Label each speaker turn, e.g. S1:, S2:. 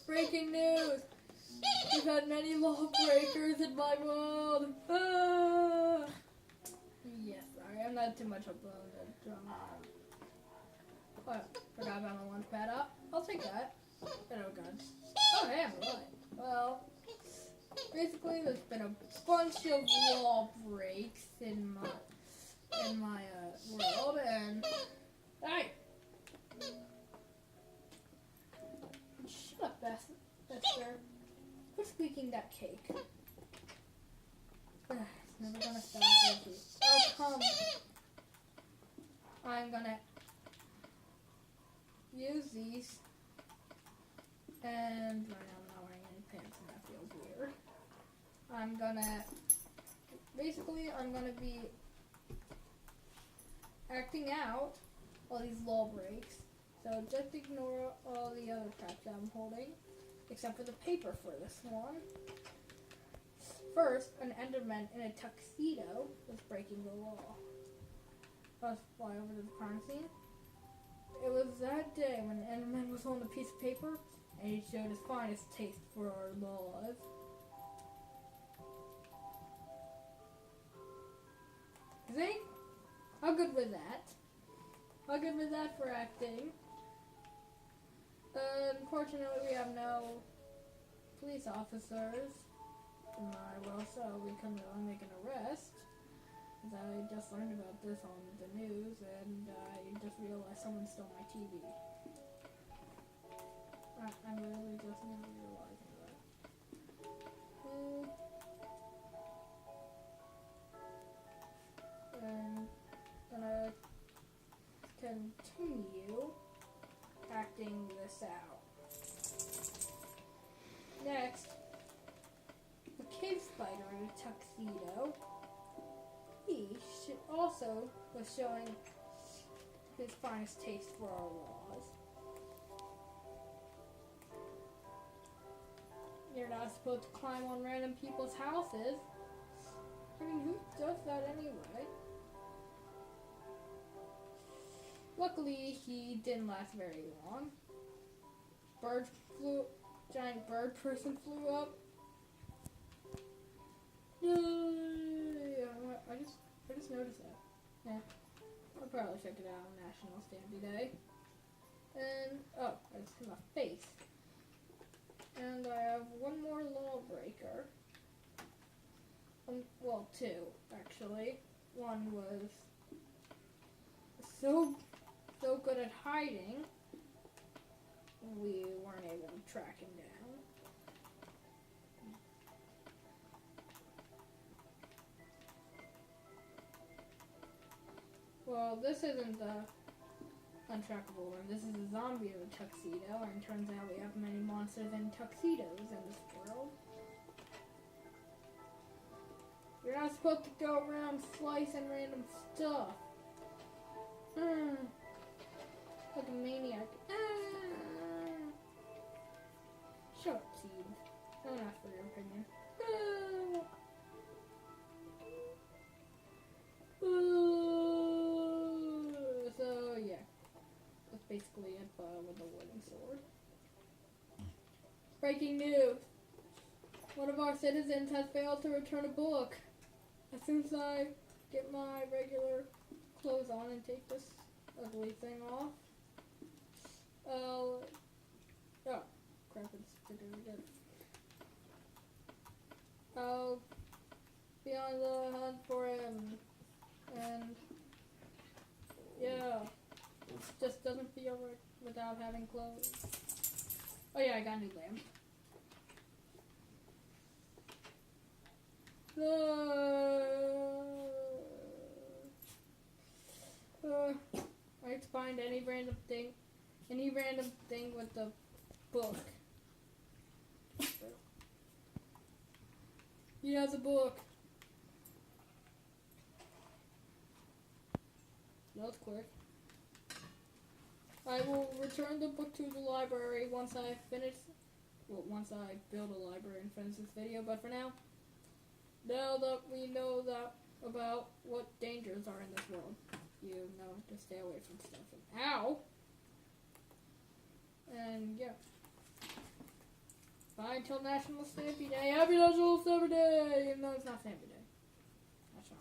S1: Breaking news! We've had many lawbreakers in my world. Ah! Yes, sorry, I'm not too much upload drama. What? Forgot about my launch pad up. I'll take that. Oh god. Oh hey, I'm alive. Well, basically there's been a bunch of law breaks in my world, and hey, shut up, Bester. Quit squeaking that cake. It's never gonna stop. Oh come! I'm gonna use these, and right now I'm not wearing any pants, and that feels weird. I'm gonna be acting out all these law breaks, so just ignore all the other crap that I'm holding, except for the paper for this one. First, an Enderman in a tuxedo was breaking the law. Let's fly over to the crime scene. It was that day when Enderman was holding a piece of paper, and he showed his finest taste for our laws. See? How good was that? How good was that for acting? Unfortunately, we have no police officers in my world, so we couldn't really make an arrest. Because I just learned about this on the news, and I just realized someone stole my TV. I'm literally just now realizing that. I'm gonna continue acting this out. Next, a cave spider in a tuxedo. He also was showing his finest taste for our laws. You're not supposed to climb on random people's houses. I mean, who does that anyway? Luckily, he didn't last very long. Giant bird person flew up. I just noticed that. Yeah, I'll probably check it out on National Stampy Day. And oh, I just hit my face. And I have one more lawbreaker. Well, two actually. One was so good at hiding, we weren't able to track him down. Well, this isn't the untrackable one. This is a zombie in a tuxedo, and it turns out we have many monsters in tuxedos in this world. You're not supposed to go around slicing random stuff. Like a maniac. Shut up, Seed. I don't ask for your opinion. So, yeah. That's basically it, but with a wooden sword. Breaking news. One of our citizens has failed to return a book. As soon as I get my regular clothes on and take this ugly thing off, oh crap, it's sticking again. I'll be on the hunt for him, and yeah, it just doesn't feel right without having clothes. Oh yeah, I got a new lamp. I just find any random thing with the book. He has a book. That was quick. I will return the book to the library once I build a library and finish this video, but for now that we know about what dangers are in this world, you know to stay away from stuff. And ow! And yeah. Fine till National Stampy Day. Happy National Stampy Day! Even though it's not Stampy Day. That's wrong.